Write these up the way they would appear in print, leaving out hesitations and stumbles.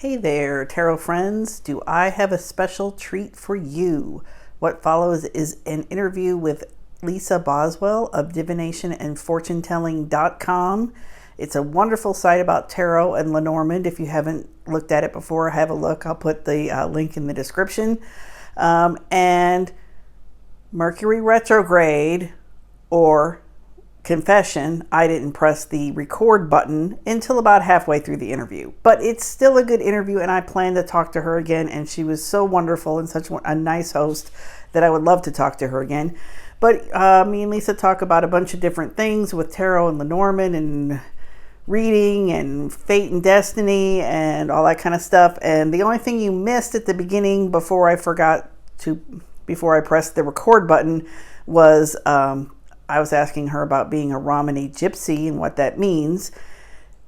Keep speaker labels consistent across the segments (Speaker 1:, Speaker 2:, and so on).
Speaker 1: Hey there, tarot friends. Do I have a special treat for you? What follows is an interview with Lisa Boswell of divinationandfortunetelling.com. It's a wonderful site about tarot and Lenormand. If you haven't looked at it before, have a look. I'll put the link in the description. And Mercury retrograde, or confession, I didn't press the record button until about halfway through the interview. But it's still a good interview, and I plan to talk to her again. And she was so wonderful and such a nice host that I would love to talk to her again. But me and Lisa talk about a bunch of different things with tarot and Lenormand and reading and fate and destiny and all that kind of stuff. And the only thing you missed at the beginning before I pressed the record button was I was asking her about being a Romeny Gypsy and what that means.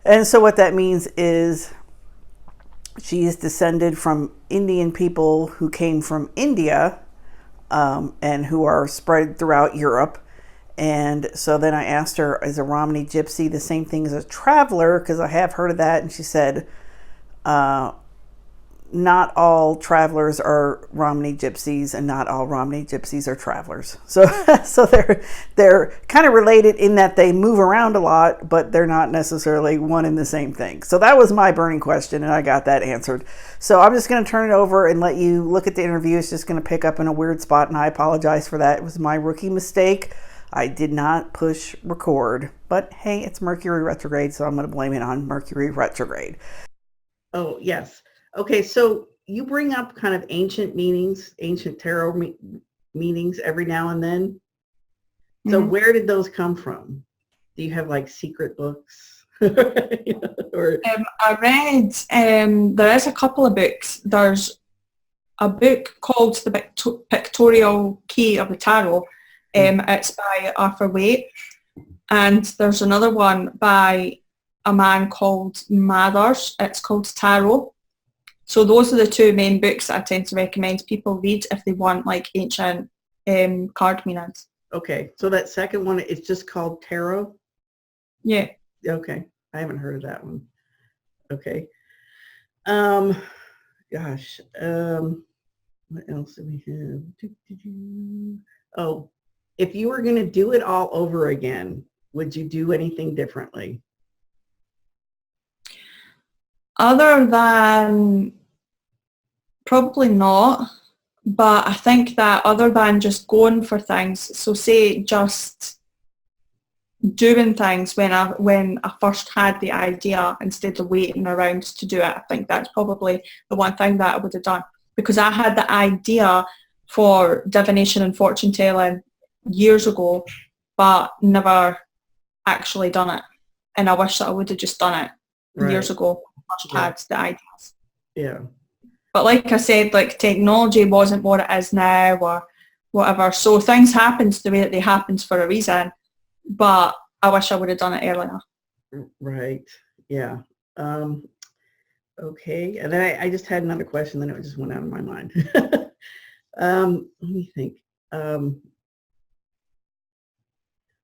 Speaker 1: And so what that means is she is descended from Indian people who came from India and who are spread throughout Europe. And so then I asked her, is a Romeny Gypsy the same thing as a traveler? Because I have heard of that. And she said, not all travelers are Romeny Gypsies, and not all Romeny Gypsies are travelers. So they're kind of related in that they move around a lot, but they're not necessarily one and the same thing. So that was my burning question, and I got that answered. So I'm just going to turn it over and let you look at the interview. It's just going to pick up in a weird spot, and I apologize for that. It was my rookie mistake. I did not push record, but hey, it's Mercury retrograde, so I'm going to blame it on Mercury retrograde. Oh, yes. Okay, so you bring up kind of ancient meanings, ancient tarot meanings every now and then. So where did those come from? Do you have like secret books? Or
Speaker 2: I read, there is a couple of books. There's a book called The Pictorial Key of the Tarot. It's by Arthur Waite. And there's another one by a man called Mathers. It's called Tarot. So those are the two main books that I tend to recommend people read if they want like ancient card meanings.
Speaker 1: Okay, so that second one is just called Tarot?
Speaker 2: Yeah.
Speaker 1: Okay, I haven't heard of that one. Okay. Gosh, what else do we have? Oh, if you were going to do it all over again, would you do anything differently?
Speaker 2: Other than, probably not, but I think that other than just going for things, so say just doing things when I first had the idea instead of waiting around to do it, I think that's probably the one thing that I would have done, because I had the idea for divination and fortune telling years ago, but never actually done it. And I wish that I would have just done it years ago. First had the ideas.
Speaker 1: Yeah.
Speaker 2: But like I said, like technology wasn't what it is now or whatever. So things happened the way that they happened for a reason. But I wish I would have done it earlier.
Speaker 1: Right. Yeah. Okay. And then I just had another question, then it just went out of my mind. Let me think.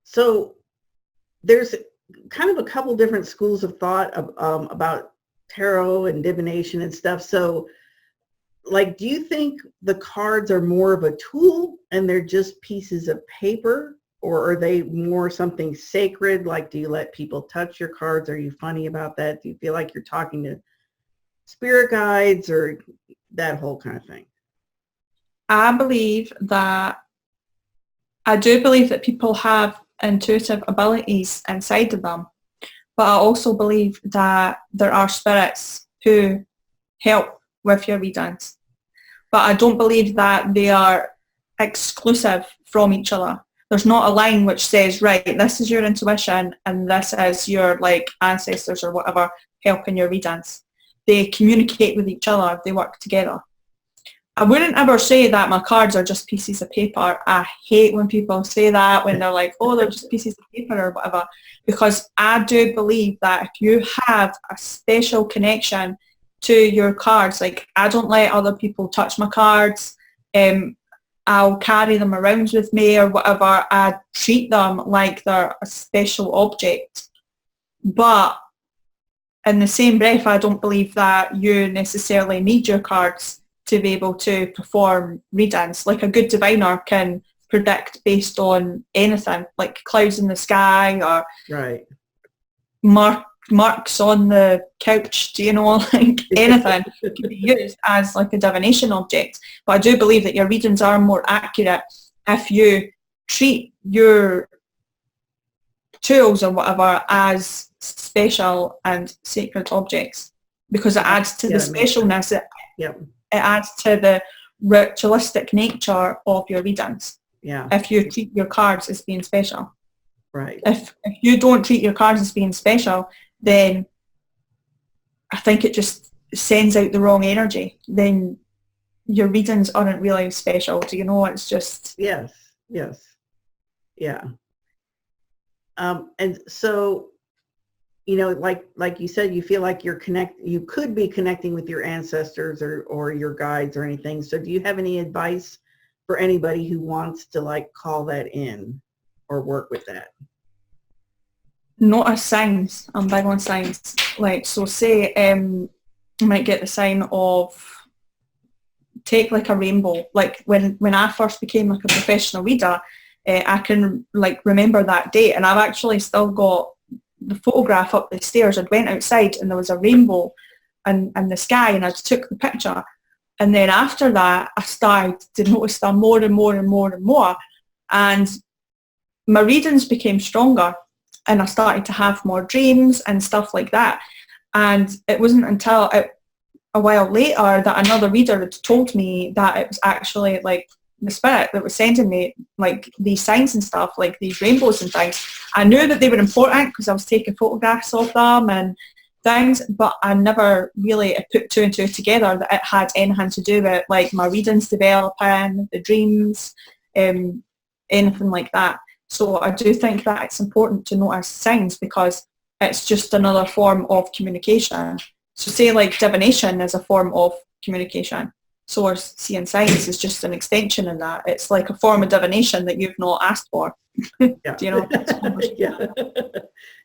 Speaker 1: So there's kind of a couple different schools of thought about tarot and divination and stuff. So like, do you think the cards are more of a tool and they're just pieces of paper, or are they more something sacred? Like, do you let people touch your cards? Are you funny about that? Do you feel like you're talking to spirit guides or that whole kind of thing?
Speaker 2: I do believe that people have intuitive abilities inside of them. But I also believe that there are spirits who help with your readings. But I don't believe that they are exclusive from each other. There's not a line which says, right, this is your intuition and this is your like ancestors or whatever helping your readings. They communicate with each other. They work together. I wouldn't ever say that my cards are just pieces of paper. I hate when people say that, when they're like, oh, they're just pieces of paper or whatever, because I do believe that if you have a special connection to your cards, like I don't let other people touch my cards, I'll carry them around with me or whatever. I treat them like they're a special object. But in the same breath, I don't believe that you necessarily need your cards to be able to perform readings. Like a good diviner can predict based on anything, like clouds in the sky or
Speaker 1: Right.
Speaker 2: marks on the couch, do you know, like anything can be used as like a divination object. But I do believe that your readings are more accurate if you treat your tools or whatever as special and sacred objects, because it adds to the specialness. It adds to the ritualistic nature of your readings.
Speaker 1: Yeah.
Speaker 2: If you treat your cards as being special.
Speaker 1: Right.
Speaker 2: If you don't treat your cards as being special, then I think it just sends out the wrong energy. Then your readings aren't really special. Do you know? It's just...
Speaker 1: Yes. Yeah. And so, you know, like you said, you feel like you could be connecting with your ancestors or your guides or anything. So do you have any advice for anybody who wants to like call that in or work with that?
Speaker 2: Notice signs. I'm big on signs. Like, so say you might get the sign of, take like a rainbow. Like when I first became like a professional reader, I can like remember that date, and I've actually still got the photograph up the stairs. I went outside and there was a rainbow in the sky, and I took the picture. And then after that, I started to notice them more and more and more and more. And my readings became stronger, and I started to have more dreams and stuff like that. And it wasn't until a while later that another reader had told me that it was actually like the spirit that was sending me like these signs and stuff, like these rainbows and things. I knew that they were important because I was taking photographs of them and things, but I never really put two and two together that it had anything to do with like my readings developing, the dreams, anything like that. So I do think that it's important to notice signs because it's just another form of communication. So say like divination is a form of communication. So seeing signs is just an extension of that. It's like a form of divination that you've not asked for.
Speaker 1: Yeah.
Speaker 2: Do you know?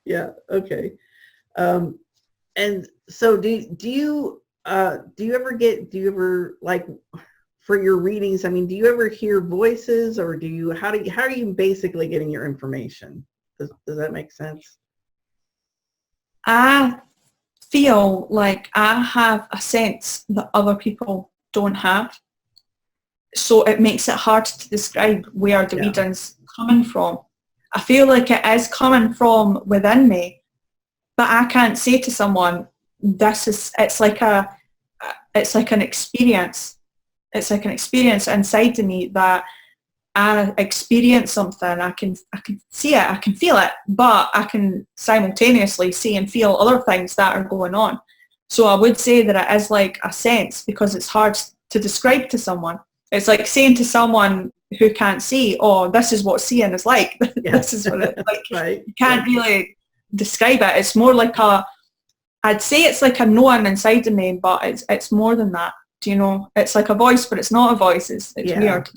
Speaker 1: Yeah. Okay. And so do you ever like for your readings, I mean, do you ever hear voices, or how are you basically getting your information? Does that make sense?
Speaker 2: I feel like I have a sense that other people don't have. So it makes it hard to describe where the reading's coming from. I feel like it is coming from within me, but I can't say to someone, it's like an experience. It's like an experience inside of me that I experience something. I can see it, I can feel it, but I can simultaneously see and feel other things that are going on. So I would say that it is like a sense, because it's hard to describe to someone. It's like saying to someone who can't see, oh, this is what seeing is like. This is what it's like. Right. You can't really describe it. It's more like I'd say it's like a knowing inside of me, but it's more than that. Do you know? It's like a voice, but it's not a voice. It's weird.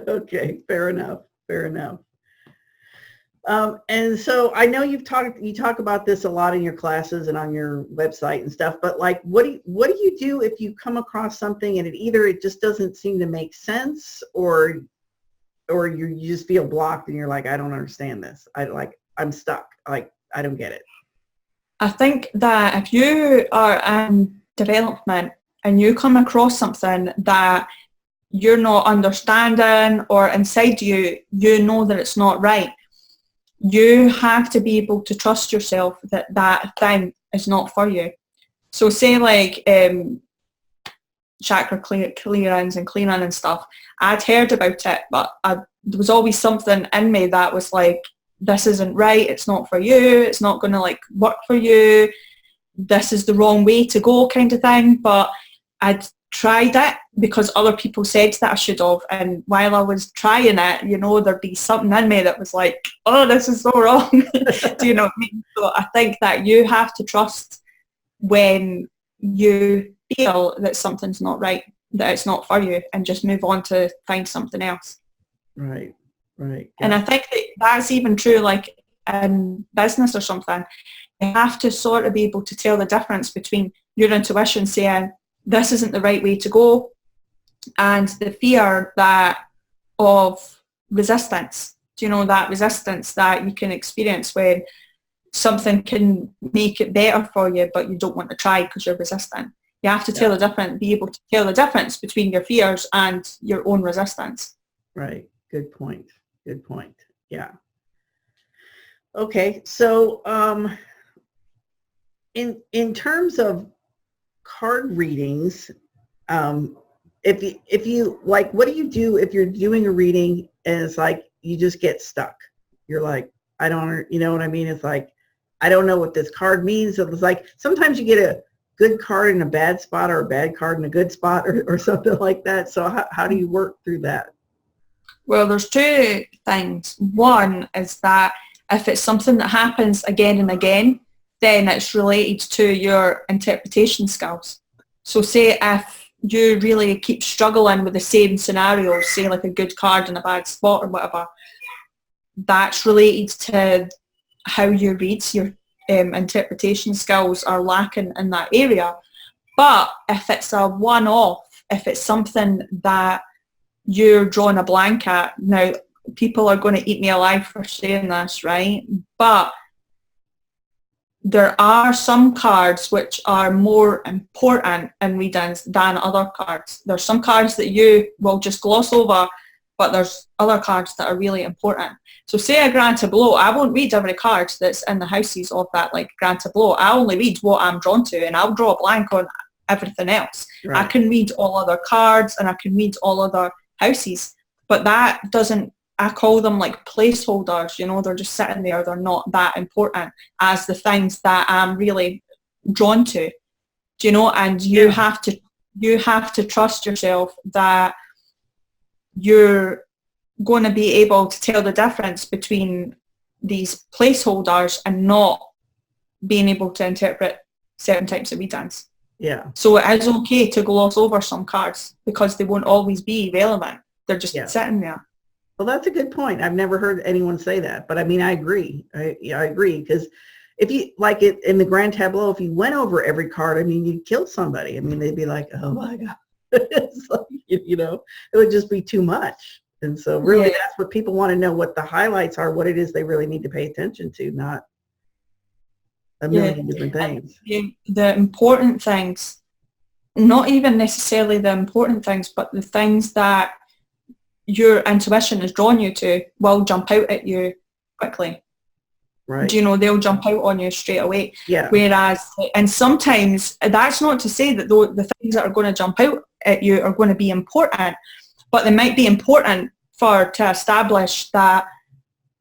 Speaker 1: Okay, fair enough. And so I know you talk about this a lot in your classes and on your website and stuff, but like, what do you do if you come across something and it just doesn't seem to make sense, or you just feel blocked and you're like, I don't understand this. I'm stuck. Like, I don't get it.
Speaker 2: I think that if you are in development and you come across something that you're not understanding, or inside you know that it's not right, you have to be able to trust yourself that that thing is not for you. So say like chakra clearings and cleaning and stuff, I'd heard about it, but there was always something in me that was like, this isn't right, it's not for you, it's not going to like work for you, this is the wrong way to go kind of thing. But I'd tried it because other people said that I should have, and while I was trying it, you know, there'd be something in me that was like, oh, this is so wrong. Do you know what I mean? So I think that you have to trust when you feel that something's not right, that it's not for you, and just move on to find something else.
Speaker 1: Right. Yeah.
Speaker 2: And I think that that's even true, like in business or something, you have to sort of be able to tell the difference between your intuition saying this isn't the right way to go and the fear that of resistance. Do you know that resistance that you can experience when something can make it better for you, but you don't want to try because you're resistant? You have to tell the difference, be able to tell the difference between your fears and your own resistance.
Speaker 1: Right. Good point. Good point. Yeah. Okay. So, in terms of card readings, if you like, what do you do if you're doing a reading and it's like you just get stuck? You're like, I don't, you know what I mean? It's like, I don't know what this card means. It was like sometimes you get a good card in a bad spot or a bad card in a good spot or something like that. So how do you work through that?
Speaker 2: Well, there's two things. One is that if it's something that happens again and again, then it's related to your interpretation skills. So say if you really keep struggling with the same scenario, say like a good card in a bad spot or whatever, that's related to how you read. Your interpretation skills are lacking in that area. But if it's a one-off, if it's something that you're drawing a blank at, now people are going to eat me alive for saying this, right? But there are some cards which are more important in readings than other cards. There's some cards that you will just gloss over, but there's other cards that are really important. So say a grand tableau, I won't read every card that's in the houses of that like grand tableau. I only read what I'm drawn to, and I'll draw a blank on everything else. Right. I can read all other cards and I can read all other houses, but that doesn't, I call them like placeholders, you know, they're just sitting there. They're not that important as the things that I'm really drawn to, do you know? And you have to trust yourself that you're going to be able to tell the difference between these placeholders and not being able to interpret certain types of readings.
Speaker 1: Yeah.
Speaker 2: So it is okay to gloss over some cards because they won't always be relevant. They're just sitting there.
Speaker 1: Well, that's a good point. I've never heard anyone say that, but I mean, I agree. I agree, because if you like it in the grand tableau, if you went over every card, I mean, you'd kill somebody. I mean, they'd be like, "Oh my God," it's like, you know, it would just be too much. And so, really, that's what people want to know: what the highlights are, what it is they really need to pay attention to, not a million different things.
Speaker 2: The important things, not even necessarily the important things, but the things that your intuition is drawing you to will jump out at you quickly.
Speaker 1: Right.
Speaker 2: Do you know, they'll jump out on you straight away.
Speaker 1: Yeah.
Speaker 2: Whereas, and sometimes that's not to say that the things that are going to jump out at you are going to be important, but they might be important to establish that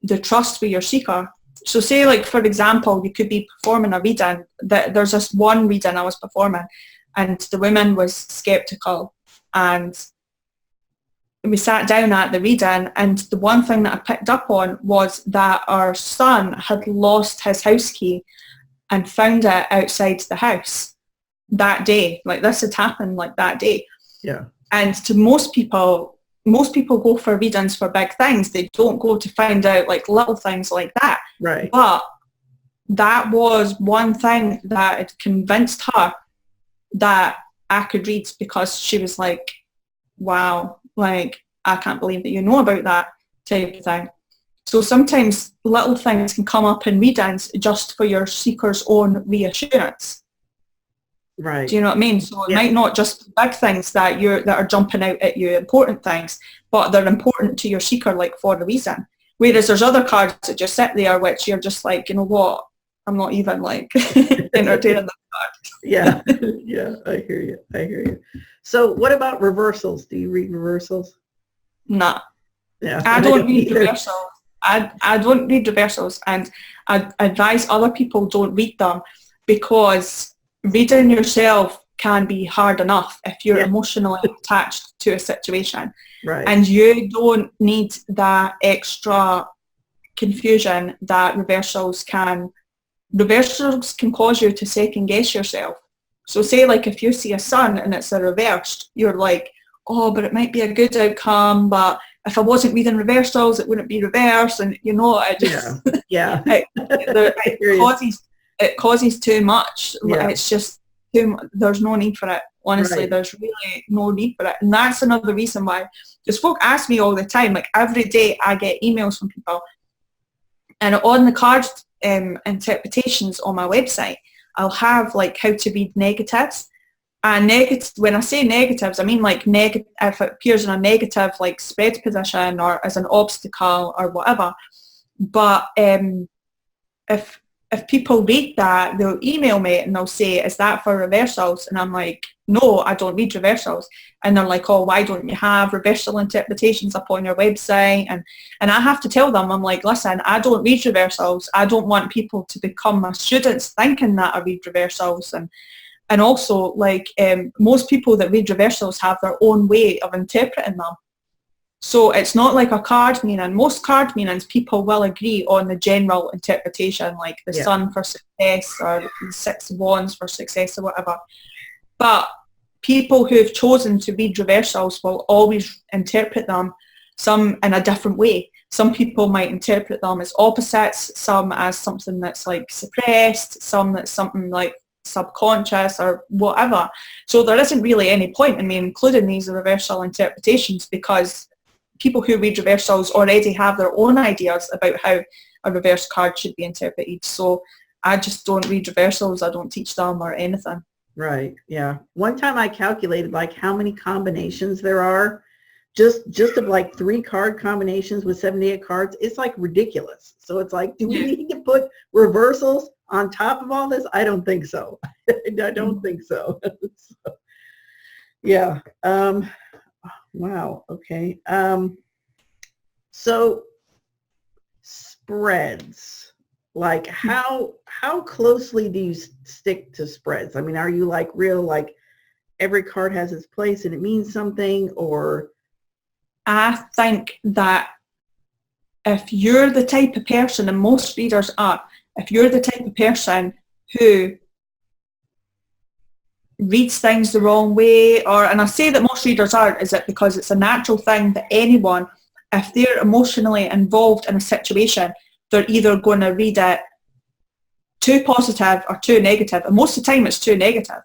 Speaker 2: the trust with your seeker. So say, like, for example, you could be performing a reading. There's this one reading I was performing and the woman was skeptical, and we sat down at the reading, and the one thing that I picked up on was that our son had lost his house key and found it outside the house that day. Like, this had happened like that day.
Speaker 1: Yeah.
Speaker 2: And to most people go for readings for big things. They don't go to find out like little things like that.
Speaker 1: Right.
Speaker 2: But that was one thing that had convinced her that I could read, because she was like, wow, like, I can't believe that you know about that type of thing. So sometimes little things can come up in readings just for your seeker's own reassurance.
Speaker 1: Right.
Speaker 2: Do you know what I mean? So it might not just be big things that are jumping out at you, important things, but they're important to your seeker, like, for a reason. Whereas there's other cards that just sit there which you're just like, you know what, I'm not even like entertaining that card.
Speaker 1: Yeah. Yeah, I hear you. So what about reversals? Do you read reversals?
Speaker 2: Nah.
Speaker 1: Yeah.
Speaker 2: I don't read reversals. I don't read reversals, and I advise other people don't read them, because reading yourself can be hard enough if you're emotionally attached to a situation.
Speaker 1: Right.
Speaker 2: And you don't need that extra confusion that reversals can cause you to second guess yourself. So say, like, if you see a sun and it's a reversed, you're like, oh, but it might be a good outcome, but if I wasn't reading reversals, it wouldn't be reverse, and it just it causes too much.
Speaker 1: Yeah.
Speaker 2: It's just too much. There's no need for it. Honestly,
Speaker 1: Right.
Speaker 2: there's really no need for it, and that's another reason why. Because folk ask me all the time, like every day, I get emails from people, and on the card interpretations on my website, I'll have like how to read negatives. And when I say negatives, I mean like negative if it appears in a negative like spread position or as an obstacle or whatever. But if people read that, they'll email me and they'll say, "Is that for reversals?" And I'm like, "No, I don't read reversals." And they're like, "Oh, why don't you have reversal interpretations up on your website?" And I have to tell them, I'm like, "Listen, I don't read reversals. I don't want people to become my students thinking that I read reversals." And also, like, most people that read reversals have their own way of interpreting them. So it's not like a card meaning. Most card meanings, people will agree on the general interpretation, like the Sun for success or the Six of Wands for success or whatever. But people who've chosen to read reversals will always interpret them some in a different way. Some people might interpret them as opposites, some as something that's like suppressed, some that's something like subconscious or whatever. So there isn't really any point in me including these reversal interpretations, because people who read reversals already have their own ideas about how a reverse card should be interpreted. So I just don't read reversals. I don't teach them or anything.
Speaker 1: Right. Yeah. One time I calculated like how many combinations there are, just of like 3 card combinations with 78 cards. It's like ridiculous. So it's like, do we need to put reversals on top of all this? I don't think so. I don't think so. Yeah. Wow. Okay. So spreads, like how closely do you stick to spreads? I mean, are you like real, like every card has its place and it means something, or?
Speaker 2: I think that if you're the type of person, and most readers are, if you're the type of person who reads things the wrong way, and I say that most readers are, is it because it's a natural thing that anyone, if they're emotionally involved in a situation, they're either going to read it too positive or too negative, and most of the time it's too negative.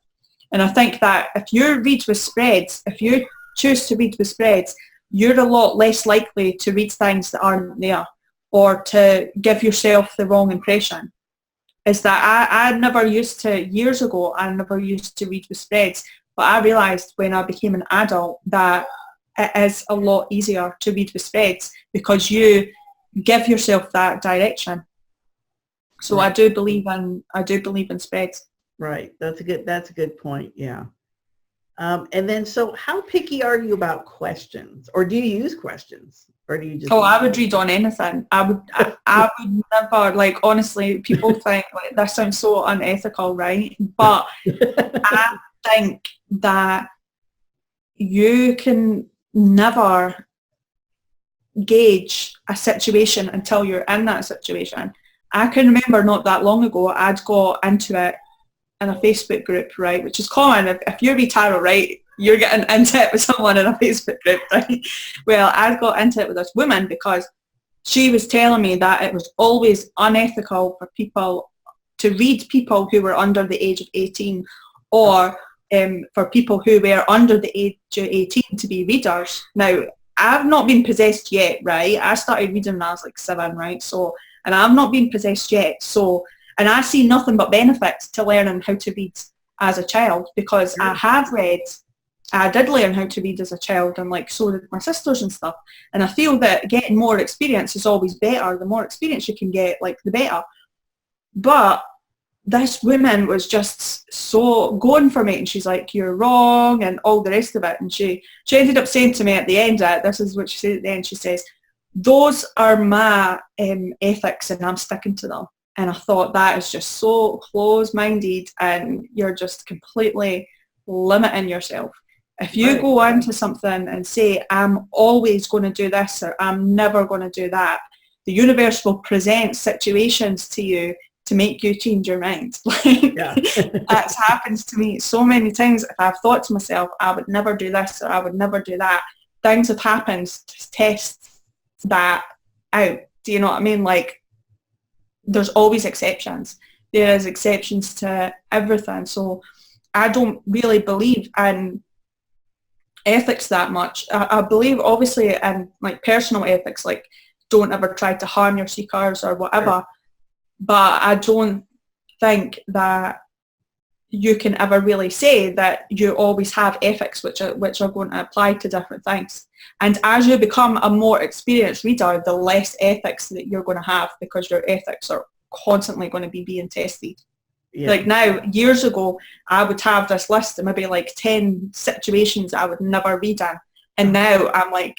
Speaker 2: And I think that if you read with spreads, if you choose to read with spreads, you're a lot less likely to read things that aren't there or to give yourself the wrong impression. Is that I never used to, years ago, I never used to read with spreads, but I realised when I became an adult that it is a lot easier to read with spreads because you give yourself that direction. So right. I do believe in spreads.
Speaker 1: Right. That's a good point. Yeah. And then, so how picky are you about questions, or do you use questions, or do you just?
Speaker 2: Oh, I would read on anything. I would never, like, honestly, people think like that sounds so unethical, right? But I think that you can never gauge a situation until you're in that situation. I can remember not that long ago, I'd got into it in a Facebook group, right, which is common. If you read tarot, right, you're getting into it with someone in a Facebook group, right? Well, I got into it with this woman because she was telling me that it was always unethical for people to read people who were under the age of 18, or for people who were under the age of 18 to be readers. Now, I've not been possessed yet, right? I started reading when I was like 7, right? So, and I've not been possessed yet. So, and I see nothing but benefits to learning how to read as a child, because I did learn how to read as a child, and like so did my sisters and stuff. And I feel that getting more experience is always better. The more experience you can get, like, the better. But this woman was just so going for me, and she's like, "You're wrong," and all the rest of it. And she ended up saying to me at the end, this is what she said at the end, she says, "Those are my ethics and I'm sticking to them." And I thought, that is just so close-minded, and you're just completely limiting yourself. If you go into something and say, "I'm always going to do this," or "I'm never going to do that," the universe will present situations to you to make you change your mind. That's happened to me so many times. If I've thought to myself, "I would never do this," or "I would never do that," things have happened to test that out. Do you know what I mean? Like, there's always exceptions. There is exceptions to everything. So I don't really believe in ethics that much. I believe obviously in like personal ethics, like don't ever try to harm your seekers or whatever. But I don't think that you can ever really say that you always have ethics which are going to apply to different things. And as you become a more experienced reader, the less ethics that you're going to have, because your ethics are constantly going to be being tested. Yeah. Like now, years ago, I would have this list of maybe like 10 situations I would never read in. And now I'm like,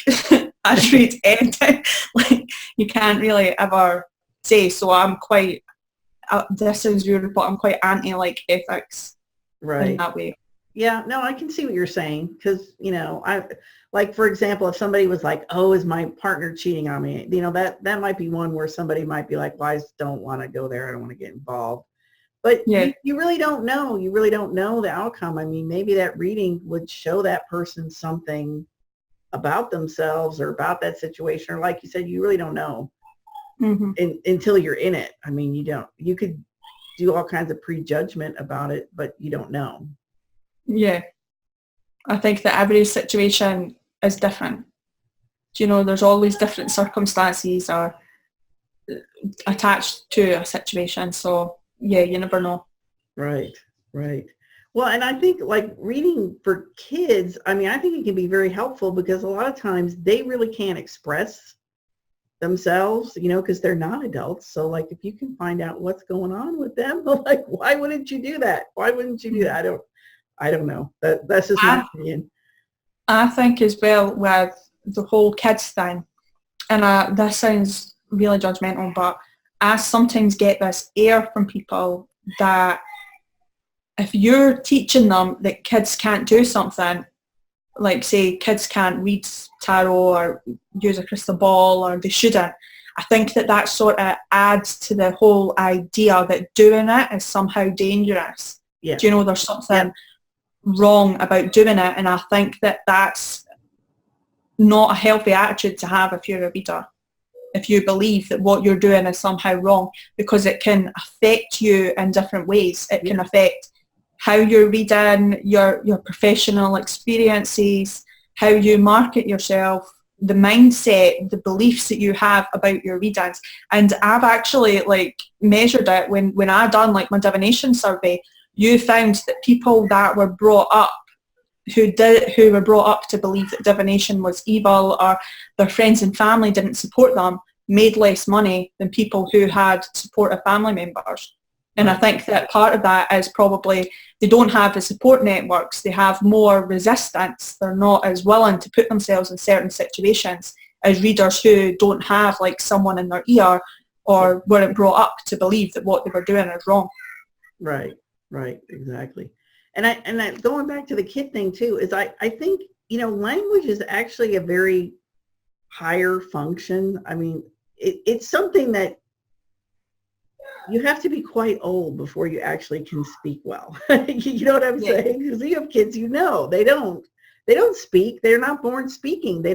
Speaker 2: I'd read anything. Like, you can't really ever say. So I'm quite, this is weird, but I'm quite anti like ethics in that way.
Speaker 1: Yeah, no, I can see what you're saying, because, you know, I like, for example, if somebody was like, oh, is my partner cheating on me? You know, that might be one where somebody might be like, well, I just don't want to go there. I don't want to get involved. But you really don't know. You really don't know the outcome. I mean, maybe that reading would show that person something about themselves or about that situation. Or like you said, you really don't know until you're in it. I mean, you could do all kinds of prejudgment about it, but you don't know.
Speaker 2: Yeah. I think that every situation is different. You know, there's always different circumstances are attached to a situation. So yeah, you never know.
Speaker 1: Right. Well, and I think like reading for kids, I mean, I think it can be very helpful because a lot of times they really can't express themselves, you know, because they're not adults. So like if you can find out what's going on with them, like, why wouldn't you do that? Why wouldn't you do that? I don't know. That's just my opinion.
Speaker 2: I think as well with the whole kids thing, and this sounds really judgmental, but I sometimes get this air from people that if you're teaching them that kids can't do something, like say kids can't read tarot or use a crystal ball or they shouldn't, I think that sort of adds to the whole idea that doing it is somehow dangerous. Yeah. Do you know, there's something wrong about doing it, and I think that that's not a healthy attitude to have if you're a reader. If you believe that what you're doing is somehow wrong, because it can affect you in different ways. It can affect how you're reading, your professional experiences, how you market yourself, the mindset, the beliefs that you have about your readings. And I've actually like measured it when I done like my divination survey. You found that people that were brought up who were brought up to believe that divination was evil, or their friends and family didn't support them, made less money than people who had supportive family members. And I think that part of that is probably they don't have the support networks. They have more resistance. They're not as willing to put themselves in certain situations as readers who don't have like someone in their ear or weren't brought up to believe that what they were doing is wrong.
Speaker 1: Right, exactly. And I going back to the kid thing too, is I think, you know, language is actually a very higher function. I mean, it's something that you have to be quite old before you actually can speak well. You know what I'm saying? Because you have kids, you know, they don't speak. They're not born speaking. They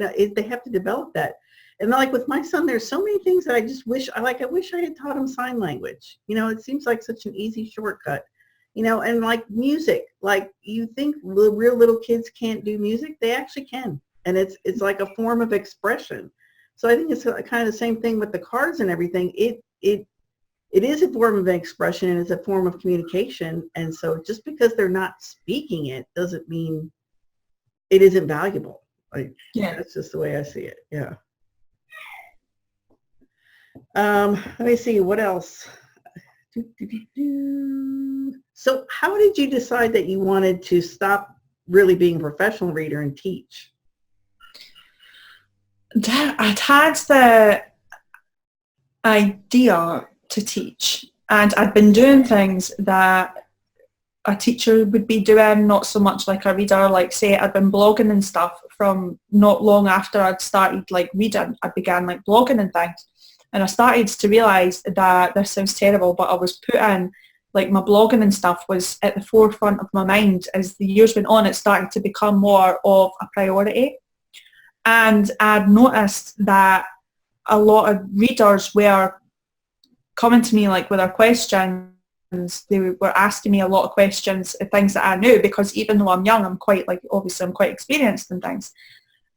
Speaker 1: have to develop that. And like with my son, there's so many things that I just wish I had taught him sign language. You know, it seems like such an easy shortcut. You know, and like music, like you think real little kids can't do music, they actually can. And it's like a form of expression. So I think it's kind of the same thing with the cards and everything. It is a form of expression and it's a form of communication. And so just because they're not speaking it doesn't mean it isn't valuable. Like, that's just the way I see it. Yeah. Let me see, what else? So how did you decide that you wanted to stop really being a professional reader and teach?
Speaker 2: I'd had the idea to teach, and I'd been doing things that a teacher would be doing, not so much like a reader. Like say I'd been blogging and stuff from not long after I'd started like reading, I began like blogging and things. And I started to realise that this sounds terrible, but I was putting, like my blogging and stuff was at the forefront of my mind. As the years went on, it started to become more of a priority. And I'd noticed that a lot of readers were coming to me like with their questions. They were asking me a lot of questions, things that I knew, because even though I'm young, I'm quite like, obviously I'm quite experienced in things.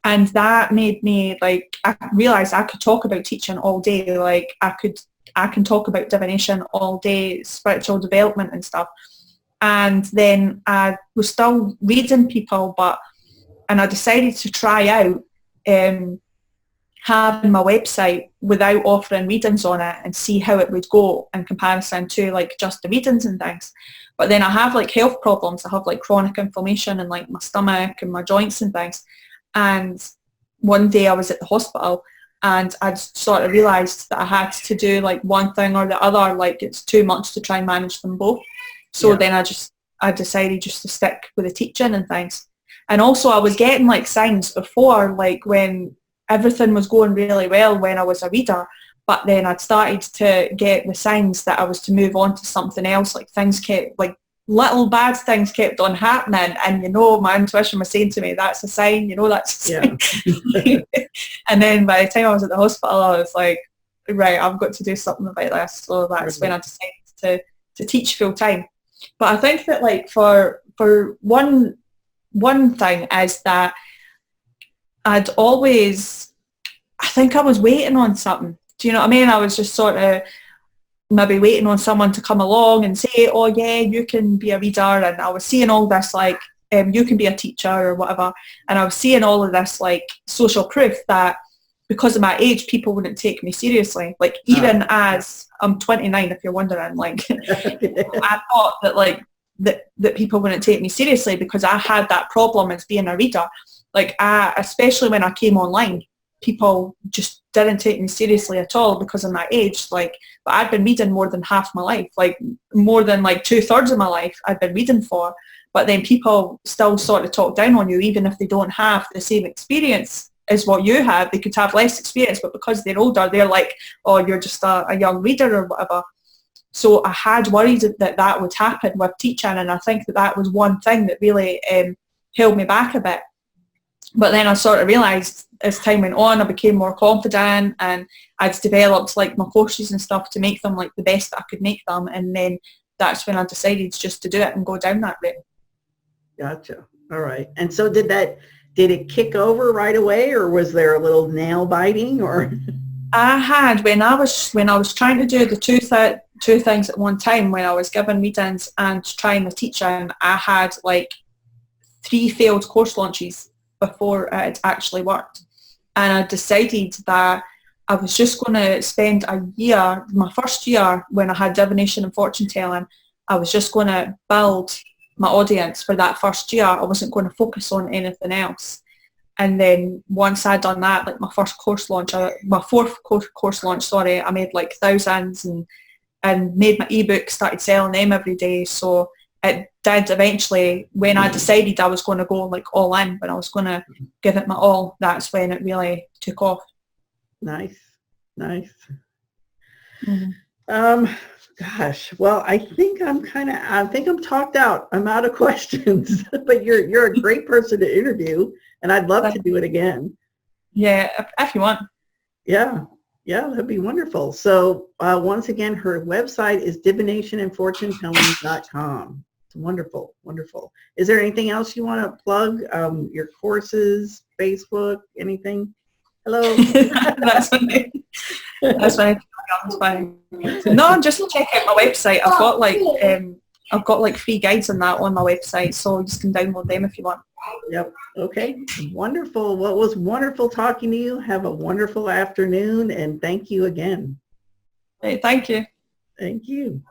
Speaker 2: And that made me like, I realised I could talk about teaching all day. Like I can talk about divination all day, spiritual development and stuff. And then I was still reading people, and I decided to try out having my website without offering readings on it and see how it would go in comparison to like just the readings and things. But then I have like health problems. I have like chronic inflammation in like my stomach and my joints and things. And one day I was at the hospital and I'd sort of realised that I had to do like one thing or the other, like it's too much to try and manage them both. So then I decided just to stick with the teaching and things. And also I was getting like signs before, like when everything was going really well when I was a reader, but then I'd started to get the signs that I was to move on to something else, like things kept, like little bad things kept on happening, and you know, my intuition was saying to me, that's a sign, you know, that's a sign. And then by the time I was at the hospital, I was like, right, I've got to do something about this. So that's when I decided to teach full time. But I think that like for one thing is that I think I was waiting on something. Do you know what I mean? I was just sort of maybe waiting on someone to come along and say, oh yeah, you can be a reader. And I was seeing all this like, you can be a teacher or whatever. And I was seeing all of this like social proof that because of my age, people wouldn't take me seriously. Like even as I'm 29, if you're wondering, like I thought that like that people wouldn't take me seriously because I had that problem as being a reader. Like especially when I came online, people just didn't take me seriously at all because of my age. Like, but I'd been reading more than half my life, like more than like 2/3 of my life I'd been reading for. But then people still sort of talk down on you, even if they don't have the same experience as what you have. They could have less experience, but because they're older, they're like, oh, you're just a young reader or whatever. So I had worried that would happen with teaching, and I think that was one thing that really held me back a bit. But then I sort of realised as time went on, I became more confident, and I'd developed like my courses and stuff to make them like the best that I could make them. And then that's when I decided just to do it and go down that route.
Speaker 1: Gotcha. All right. And so did it kick over right away, or was there a little nail biting, or?
Speaker 2: I had, when I was trying to do the two things at one time, when I was giving readings and trying the teaching, I had like 3 failed course launches before it actually worked. And I decided that I was just going to spend a year, my first year when I had divination and fortune telling, I was just going to build my audience for that first year. I wasn't going to focus on anything else. And then once I'd done that, like my first course launch, my fourth course launch, I made like thousands and made my ebook, started selling them every day. So it did eventually, when I decided I was going to go like all in, when I was going to give it my all, that's when it really took off.
Speaker 1: Nice.
Speaker 2: Mm-hmm.
Speaker 1: Gosh, well, I think I'm talked out. I'm out of questions, but you're a great person to interview, and I'd love to do it again.
Speaker 2: Yeah, if you want.
Speaker 1: Yeah, that'd be wonderful. So once again, her website is divinationandfortunetelling.com. It's wonderful. Is there anything else you want to plug? Your courses, Facebook, anything? Hello.
Speaker 2: That's fine. No, just check out my website. I've got like free guides on that on my website, so you can download them if you want.
Speaker 1: Yep. Okay. Wonderful. Well, it was wonderful talking to you. Have a wonderful afternoon, and thank you again.
Speaker 2: Hey, thank you.
Speaker 1: Thank you.